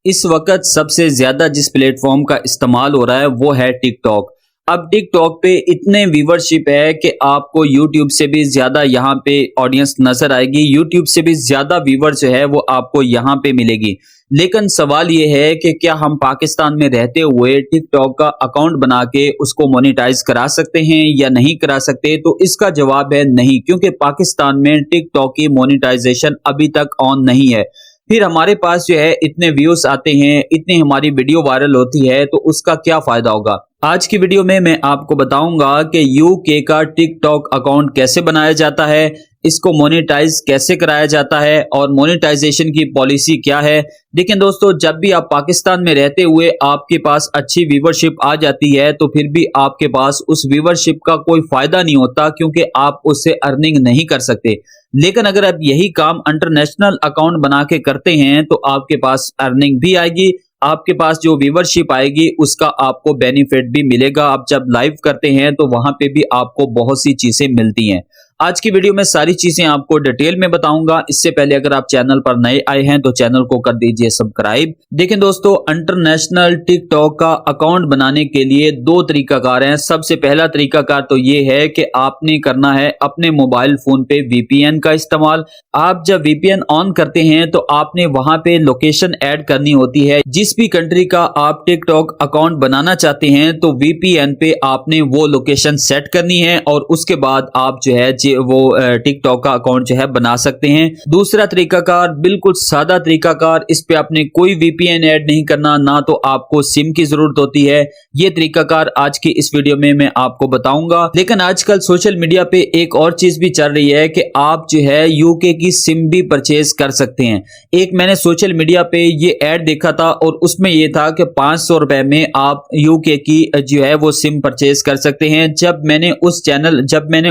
इस वक्त सबसे ज्यादा जिस प्लेटफॉर्म का इस्तेमाल हो रहा है वो है टिकटॉक। अब टिकटॉक पे इतने व्यूवरशिप है कि आपको यूट्यूब से भी ज्यादा यहाँ पे ऑडियंस नजर आएगी, यूट्यूब से भी ज्यादा व्यूवर जो है वो आपको यहाँ पे मिलेगी। लेकिन सवाल ये है कि क्या हम पाकिस्तान में रहते हुए टिकटॉक का अकाउंट बना के उसको मोनेटाइज करा सकते हैं या नहीं करा सकते? तो इसका जवाब है नहीं, क्योंकि पाकिस्तान में टिकटॉक की मोनेटाइजेशन अभी तक ऑन नहीं है। फिर हमारे पास जो है इतने व्यूज आते हैं, इतनी हमारी वीडियो वायरल होती है, तो उसका क्या फायदा होगा? आज की वीडियो में मैं आपको बताऊंगा कि यूके का टिकटॉक अकाउंट कैसे बनाया जाता है, इसको मोनेटाइज कैसे कराया जाता है और मोनेटाइजेशन की पॉलिसी क्या है। देखिए दोस्तों, जब भी आप पाकिस्तान में रहते हुए आपके पास अच्छी व्यूवरशिप आ जाती है तो फिर भी आपके पास उस व्यूवरशिप का कोई फायदा नहीं होता, क्योंकि आप उससे अर्निंग नहीं कर सकते। लेकिन अगर आप यही काम इंटरनेशनल अकाउंट बना के करते हैं तो आपके पास अर्निंग भी आएगी, आपके पास जो व्यूवरशिप आएगी उसका आपको बेनिफिट भी मिलेगा। आप जब लाइव करते हैं तो वहां पे भी आपको बहुत सी चीजें मिलती हैं। आज की वीडियो में सारी चीजें आपको डिटेल में बताऊंगा। इससे पहले अगर आप चैनल पर नए आए हैं तो चैनल को कर दीजिए सब्सक्राइब। देखें दोस्तों, इंटरनेशनल टिकटॉक का अकाउंट बनाने के लिए दो तरीकाकार हैं। सबसे पहला तरीकाकार तो ये है कि आपने करना है अपने मोबाइल फोन पे वीपीएन का इस्तेमाल। आप जब वीपीएन ऑन करते हैं तो आपने वहां पे लोकेशन ऐड करनी होती है। जिस भी कंट्री का आप टिकटॉक अकाउंट बनाना चाहते हैं तो वीपीएन पे आपने वो लोकेशन सेट करनी है और उसके बाद आप जो है वो टिकटॉक का अकाउंट जो है बना सकते हैं। दूसरा तरीकाकार बिल्कुल सादा तरीकाकार, इस पे आपने कोई वीपीएन ऐड नहीं करना, ना तो आपको सिम की जरूरत होती है। ये तरीकाकार आज की इस वीडियो में मैं आपको बताऊंगा। लेकिन आजकल सोशल मीडिया पे एक और चीज भी चल रही है कि आप जो है यूके की सिम भी परचेज कर सकते हैं। एक मैंने सोशल मीडिया पे ये ऐड देखा था और उसमें ये था कि 500 रुपए में आप यूके की जो है वो सिम परचेज कर सकते हैं। जब मैंने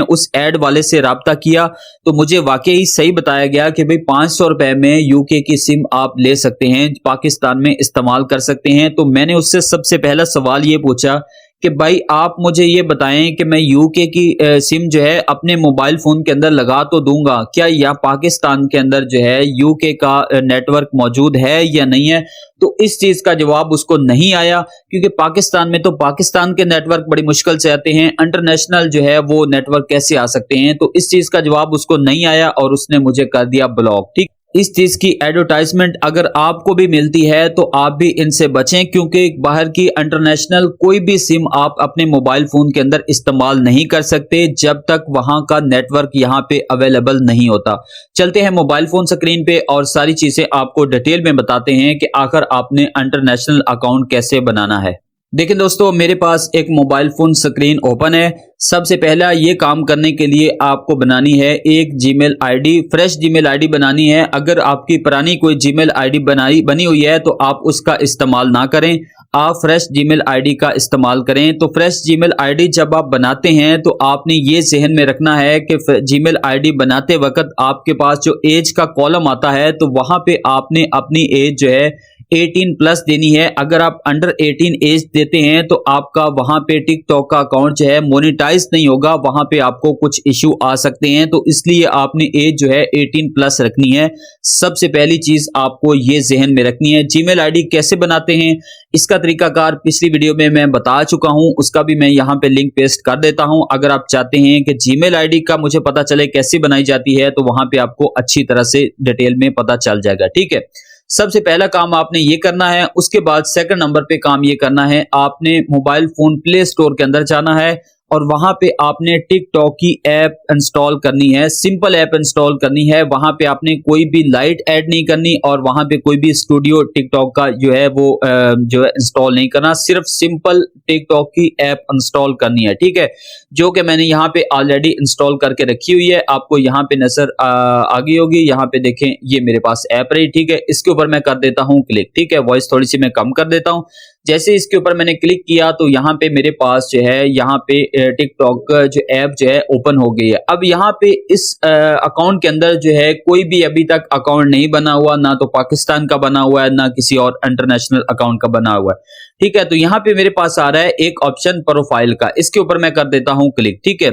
उस ऐड वाले से राब्ता किया तो मुझे वाकई सही बताया गया कि भाई 500 रुपए में यूके की सिम आप ले सकते हैं, पाकिस्तान में इस्तेमाल कर सकते हैं। तो मैंने उससे सबसे पहला सवाल ये पूछा कि भाई आप मुझे ये बताएं कि मैं यूके की सिम जो है अपने मोबाइल फोन के अंदर लगा तो दूंगा, क्या या पाकिस्तान के अंदर जो है यूके का नेटवर्क मौजूद है या नहीं है? तो इस चीज का जवाब उसको नहीं आया, क्योंकि पाकिस्तान में तो पाकिस्तान के नेटवर्क बड़ी मुश्किल से आते हैं, इंटरनेशनल जो है वो नेटवर्क कैसे आ सकते हैं? तो इस चीज का जवाब उसको नहीं आया और उसने मुझे कर दिया ब्लॉक। ठीक, इस चीज की एडवर्टाइजमेंट अगर आपको भी मिलती है तो आप भी इनसे बचें, क्योंकि बाहर की इंटरनेशनल कोई भी सिम आप अपने मोबाइल फोन के अंदर इस्तेमाल नहीं कर सकते जब तक वहां का नेटवर्क यहां पे अवेलेबल नहीं होता। चलते हैं मोबाइल फोन स्क्रीन पे और सारी चीजें आपको डिटेल में बताते हैं कि आखिर आपने इंटरनेशनल अकाउंट कैसे बनाना है। देखिए दोस्तों, मेरे पास एक मोबाइल फोन स्क्रीन ओपन है। सबसे पहला ये काम करने के लिए आपको बनानी है एक Gmail ID, fresh Gmail ID बनानी है। अगर आपकी पुरानी कोई जीमेल आईडी बनी हुई है तो आप उसका इस्तेमाल ना करें, आप फ्रेश जीमेल आईडी का इस्तेमाल करें। तो फ्रेश जीमेल आईडी जब आप बनाते हैं तो आपने ये जहन में रखना है कि जीमेल आईडी बनाते वक्त आपके पास जो एज का कॉलम आता है तो वहां पे आपने अपनी एज जो है 18 प्लस देनी है। अगर आप अंडर 18 एज देते हैं तो आपका वहां पे टिकटॉक का अकाउंट जो है मोनेटाइज नहीं होगा, वहां पे आपको कुछ इश्यू आ सकते हैं। तो इसलिए आपने एज जो है 18 प्लस रखनी है। सबसे पहली चीज आपको ये जहन में रखनी है। जीमेल आईडी कैसे बनाते हैं इसका तरीकाकार पिछली वीडियो में मैं बता चुका हूं, उसका भी मैं यहां पे लिंक पेस्ट कर देता हूं। अगर आप चाहते हैं कि जीमेल आईडी का मुझे पता चले कैसे बनाई जाती है तो वहां पे आपको अच्छी तरह से डिटेल में पता चल जाएगा। ठीक है, सबसे पहला काम आपने ये करना है। उसके बाद सेकंड नंबर पे काम ये करना है, आपने मोबाइल फोन प्ले स्टोर के अंदर जाना है और वहां पे आपने टिकटॉक की ऐप इंस्टॉल करनी है। सिंपल ऐप इंस्टॉल करनी है। वहां पे आपने कोई भी लाइट ऐड नहीं करनी और वहां पे कोई भी स्टूडियो टिकटॉक का जो है वो जो है इंस्टॉल नहीं करना, सिर्फ सिंपल टिकटॉक की ऐप इंस्टॉल करनी है। ठीक है, जो कि मैंने यहाँ पे ऑलरेडी इंस्टॉल करके रखी हुई है, आपको यहाँ पे नजर आ गई होगी। यहाँ पे देखें, ये मेरे पास ऐप रही। ठीक है, इसके ऊपर मैं कर देता हूँ क्लिक। ठीक है, वॉइस थोड़ी सी मैं कम कर देता हूँ। जैसे इसके ऊपर मैंने क्लिक किया तो यहाँ पे मेरे पास जो है यहाँ पे टिकटॉक जो ऐप जो है ओपन हो गई है। अब यहाँ पे इस अकाउंट के अंदर जो है कोई भी अभी तक अकाउंट नहीं बना हुआ, ना तो पाकिस्तान का बना हुआ है ना किसी और इंटरनेशनल अकाउंट का बना हुआ है। ठीक है, तो यहाँ पे मेरे पास आ रहा है एक ऑप्शन प्रोफाइल का, इसके ऊपर मैं कर देता हूँ क्लिक। ठीक है,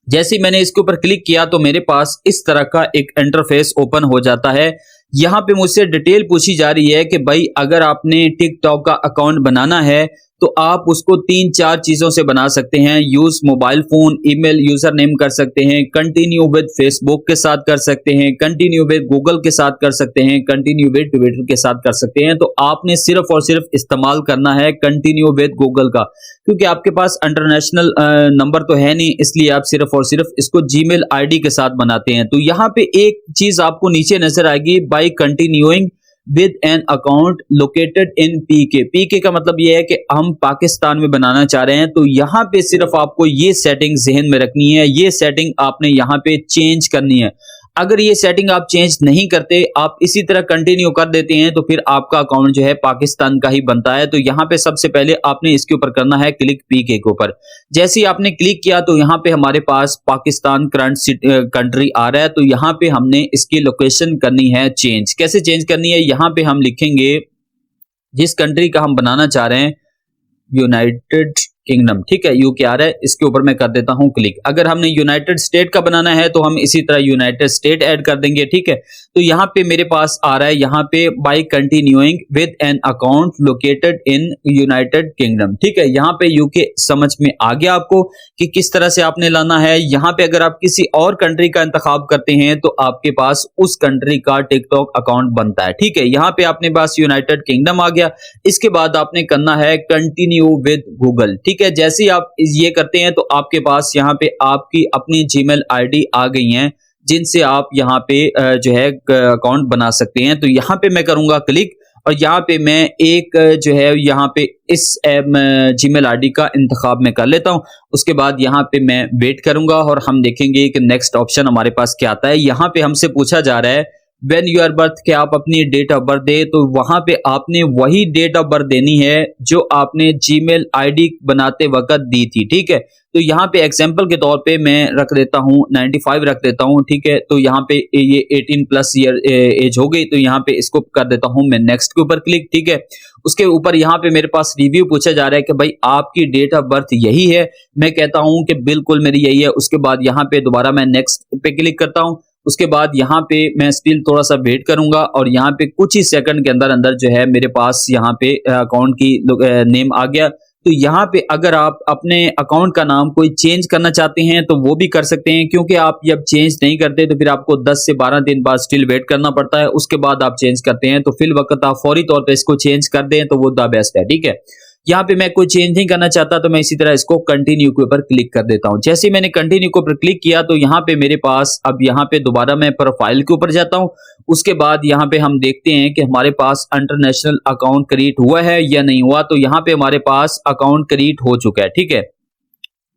जैसे ही मैंने इसके ऊपर क्लिक किया तो मेरे पास इस तरह का एक इंटरफेस ओपन हो जाता है। यहाँ पे मुझसे डिटेल पूछी जा रही है कि भाई अगर आपने टिकटॉक का अकाउंट बनाना है तो आप उसको 3-4 चीजों से बना सकते हैं। Use mobile phone, email, user name कर सकते हैं, कंटिन्यू विद फेसबुक के साथ कर सकते हैं, कंटिन्यू विद गूगल के साथ कर सकते हैं, कंटिन्यू विद ट्विटर के साथ कर सकते हैं। तो आपने सिर्फ और सिर्फ इस्तेमाल करना है कंटिन्यू विद गूगल का, क्योंकि आपके पास इंटरनेशनल नंबर तो है नहीं, इसलिए आप सिर्फ और सिर्फ इसको जीमेल आईडी के साथ बनाते हैं। तो यहाँ पे एक चीज आपको नीचे नजर आएगी, by continuing with an account located in PK. PK का मतलब यह है कि हम पाकिस्तान में बनाना चाह रहे हैं। तो यहाँ पे सिर्फ आपको ये सेटिंग जहन में रखनी है, ये सेटिंग आपने यहाँ पे चेंज करनी है। अगर ये सेटिंग आप चेंज नहीं करते, आप इसी तरह कंटिन्यू कर देते हैं, तो फिर आपका अकाउंट जो है पाकिस्तान का ही बनता है। तो यहाँ पे सबसे पहले आपने इसके ऊपर करना है क्लिक पीके के ऊपर। जैसे ही आपने क्लिक किया तो यहाँ पे हमारे पास पाकिस्तान करंट कंट्री आ रहा है। तो यहाँ पे हमने इसकी लोकेशन करनी है चेंज। कैसे चेंज करनी है, यहाँ पे हम लिखेंगे जिस कंट्री का हम बनाना चाह रहे हैं, यूनाइटेड किंगडम, ठीक है, यूके आ रहा है, इसके ऊपर मैं कर देता हूं क्लिक। अगर हमने यूनाइटेड स्टेट का बनाना है तो हम इसी तरह यूनाइटेड स्टेट ऐड कर देंगे, ठीक है। तो यहाँ पे मेरे पास आ रहा है, यहाँ पे by continuing with an account located in United Kingdom, ठीक है। यहाँ पे यूके समझ में आ गया आपको कि किस तरह से आपने लाना है। यहाँ पे अगर आप किसी और कंट्री का इंतखाब करते हैं तो आपके पास उस कंट्री का टिकटॉक अकाउंट बनता है, ठीक है। यहाँ पे अपने पास यूनाइटेड किंगडम आ गया। इसके बाद आपने करना है कंटिन्यू विद गूगल, ठीक है। जैसे ही आप ये करते हैं तो आपके पास यहाँ पे आपकी अपनी जीमेल आईडी आ गई हैं, जिनसे आप यहाँ पे जो है अकाउंट बना सकते हैं। तो यहाँ पे मैं करूंगा क्लिक और यहाँ पे मैं एक जो है यहाँ पे इस जीमेल आईडी का इंतखाब में कर लेता हूँ। उसके बाद यहाँ पे मैं वेट करूंगा और हम देखेंगे कि नेक्स्ट ऑप्शन हमारे पास क्या आता है। यहाँ पे हमसे पूछा जा रहा है व्हेन यूर बर्थ, के आप अपनी डेट ऑफ बर्थ दे। तो वहां पे आपने वही डेट ऑफ बर्थ देनी है जो आपने जीमेल आईडी बनाते वक्त दी थी, ठीक है। तो यहाँ पे एग्जांपल के तौर पे मैं रख देता हूँ 95 रख देता हूँ, ठीक है। तो यहाँ पे ये 18 प्लस ईयर एज हो गई। तो यहाँ पे इसको कर देता हूँ मैं नेक्स्ट के ऊपर क्लिक, ठीक है। उसके ऊपर यहाँ पे मेरे पास रिव्यू पूछा जा रहा है कि भाई आपकी डेट ऑफ बर्थ यही है। मैं कहता हूँ कि बिल्कुल मेरी यही है। उसके बाद यहाँ पे दोबारा मैं नेक्स्ट पे क्लिक करता हूँ। उसके बाद यहाँ पे मैं स्टिल थोड़ा सा वेट करूंगा और यहाँ पे कुछ ही सेकंड के अंदर अंदर जो है मेरे पास यहाँ पे अकाउंट की नेम आ गया। तो यहाँ पे अगर आप अपने अकाउंट का नाम कोई चेंज करना चाहते हैं तो वो भी कर सकते हैं, क्योंकि आप जब चेंज नहीं करते तो फिर आपको 10 से 12 दिन बाद स्टिल वेट करना पड़ता है। उसके बाद आप चेंज करते हैं तो फिल वक्त आप फौरी तौर पे इसको चेंज कर दें तो वो द बेस्ट है, ठीक है। यहाँ पे मैं कोई चेंज नहीं करना चाहता तो मैं इसी तरह इसको कंटिन्यू के ऊपर क्लिक कर देता हूँ। जैसे ही मैंने कंटिन्यू के ऊपर क्लिक किया तो यहाँ पे मेरे पास अब यहाँ पे दोबारा मैं प्रोफाइल के ऊपर जाता हूँ। उसके बाद यहाँ पे हम देखते हैं कि हमारे पास इंटरनेशनल अकाउंट क्रिएट हुआ है या नहीं हुआ। तो यहाँ पे हमारे पास अकाउंट क्रिएट हो चुका है, ठीक है।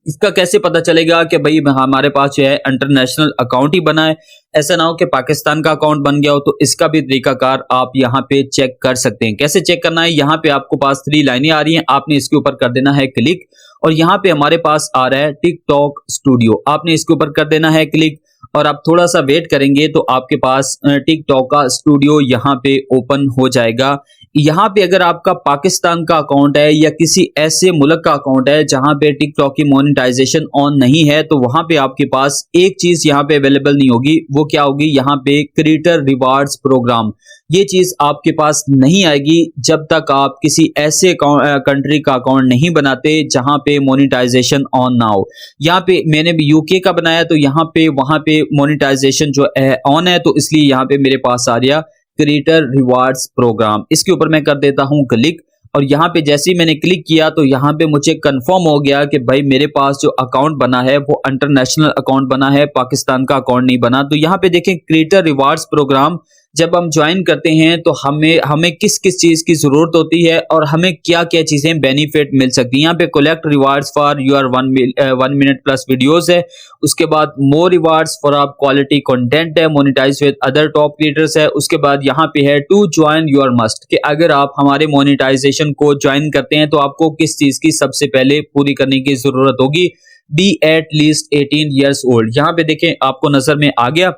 इसका कैसे पता चलेगा कि भाई हमारे पास जो है इंटरनेशनल अकाउंट ही बना है, ऐसा ना हो कि पाकिस्तान का अकाउंट बन गया हो। तो इसका भी तरीकाकार आप यहाँ पे चेक कर सकते हैं। कैसे चेक करना है, यहाँ पे आपको पास 3 लाइनें आ रही हैं, आपने इसके ऊपर कर देना है क्लिक और यहाँ पे हमारे पास आ रहा है टिकटॉक स्टूडियो, आपने इसके ऊपर कर देना है क्लिक और आप थोड़ा सा वेट करेंगे तो आपके पास टिकटॉक का स्टूडियो यहाँ पे ओपन हो जाएगा। यहाँ पे अगर आपका पाकिस्तान का अकाउंट है या किसी ऐसे मुल्क का अकाउंट है जहां पे टिकटॉक की मोनेटाइजेशन ऑन नहीं है तो वहां पे आपके पास एक चीज यहाँ पे अवेलेबल नहीं होगी। वो क्या होगी, यहाँ पे क्रिएटर रिवार्ड्स प्रोग्राम। ये चीज आपके पास नहीं आएगी जब तक आप किसी ऐसे कंट्री का अकाउंट नहीं बनाते जहां पे मोनेटाइजेशन ऑन ना हो। यहाँ पे मैंने भी यूके का बनाया तो यहाँ पे वहां पे मोनेटाइजेशन जो है ऑन है, तो इसलिए यहाँ पे मेरे पास आ गया क्रिएटर रिवार्ड्स प्रोग्राम। इसके ऊपर मैं कर देता हूं क्लिक और यहाँ पे जैसे ही मैंने क्लिक किया तो यहाँ पे मुझे कंफर्म हो गया कि भाई मेरे पास जो अकाउंट बना है वो इंटरनेशनल अकाउंट बना है, पाकिस्तान का अकाउंट नहीं बना। तो यहाँ पे देखें क्रिएटर रिवार्ड्स प्रोग्राम जब हम ज्वाइन करते हैं तो हमें किस किस चीज की जरूरत होती है और हमें क्या क्या चीजें बेनिफिट मिल सकती है। यहाँ पे collect rewards for your 1 minute plus videos है। उसके बाद मोर रिवार्ड्स फॉर आप क्वालिटी कंटेंट है, monetise with other top creators है। उसके बाद यहाँ पे है टू ज्वाइन योर मस्ट, कि अगर आप हमारे मोनेटाइजेशन को ज्वाइन करते हैं तो आपको किस चीज की सबसे पहले पूरी करने की जरूरत होगी, be at least 18 years old. यहाँ पे देखें आपको नजर में आ गया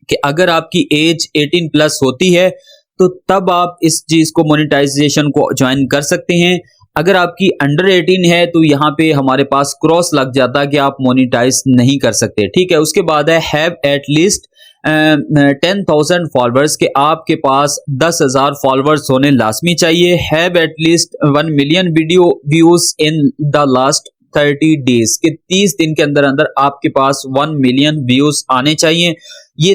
कि अगर आपकी एज 18 प्लस होती है तो तब आप इस चीज को मोनेटाइजेशन को ज्वाइन कर सकते हैं। अगर आपकी अंडर 18 है तो यहाँ पे हमारे पास क्रॉस लग जाता है कि आप मोनेटाइज नहीं कर सकते, ठीक है। उसके बाद है हैव एट लीस्ट 10,000 फॉलोअर्स के आपके पास 10,000 फॉलोअर्स होने लाजमी चाहिए। Have at least 1 million video views in the last 30 days के 30 दिन के अंदर अंदर आपके पास 1 मिलियन व्यूज आने चाहिए। ये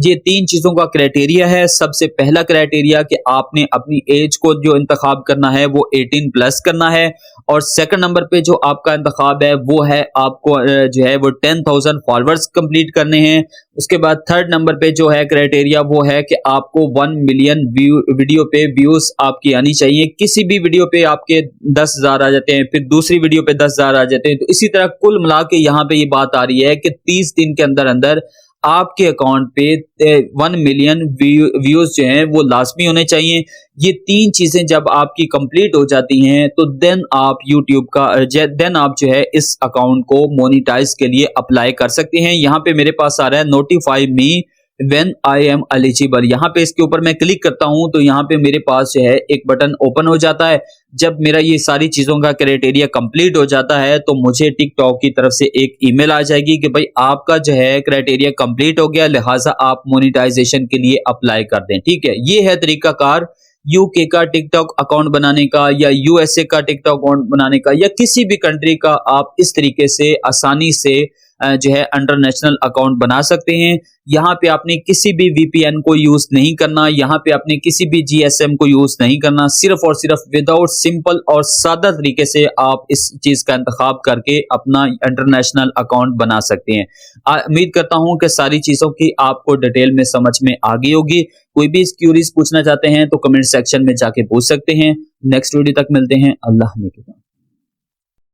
ये 3 चीजों का क्राइटेरिया है। सबसे पहला क्राइटेरिया कि आपने अपनी एज को जो इंतखाब करना है वो 18 प्लस करना है, और सेकंड नंबर पे जो आपका इंतखाब है वो है आपको जो है वो 10,000 फॉलोअर्स कंप्लीट करने हैं। उसके बाद थर्ड नंबर पे जो है क्राइटेरिया वो है कि आपको 1 मिलियन वीडियो पे व्यूज आपकी आनी चाहिए। किसी भी वीडियो पे आपके 10,000 आ जाते हैं, फिर दूसरी वीडियो पे 10,000 आ जाते हैं, तो इसी तरह कुल मिला के यहाँ पे ये बात आ रही है कि 30 दिन के अंदर अंदर आपके अकाउंट पे 1 मिलियन व्यूज जो हैं वो लाजमी होने चाहिए। ये 3 चीजें जब आपकी कंप्लीट हो जाती हैं तो देन आप आप जो है इस अकाउंट को मोनेटाइज के लिए अप्लाई कर सकते हैं। यहाँ पे मेरे पास आ रहा है notify me when I am eligible. यहाँ पे इसके ऊपर मैं क्लिक करता हूँ तो यहाँ पे मेरे पास जो है एक बटन ओपन हो जाता है। जब मेरा ये सारी चीजों का क्राइटेरिया कंप्लीट हो जाता है तो मुझे टिकटॉक की तरफ से एक ईमेल आ जाएगी कि भाई आपका जो है क्राइटेरिया कंप्लीट हो गया, लिहाजा आप मोनेटाइजेशन के लिए अप्लाई कर दें। ठीक है, ये है तरीकाकार यूके का टिकटॉक अकाउंट बनाने का, या यूएसए का टिकटॉक अकाउंट बनाने का, या किसी भी कंट्री का आप इस तरीके से आसानी से जो है इंटरनेशनल अकाउंट बना सकते हैं। यहाँ पे आपने किसी भी वीपीएन को यूज नहीं करना, यहाँ पे आपने किसी भी जीएसएम को यूज नहीं करना, सिर्फ और सिर्फ विदाउट सिंपल और सादा तरीके से आप इस चीज का इंतखाब करके अपना इंटरनेशनल अकाउंट बना सकते हैं। उम्मीद करता हूं कि सारी चीजों की आपको डिटेल में समझ में आ गई होगी। कोई भी क्यूरीज पूछना चाहते हैं तो कमेंट सेक्शन में जाके पूछ सकते हैं। नेक्स्ट वीडियो तक मिलते हैं। अल्लाह ने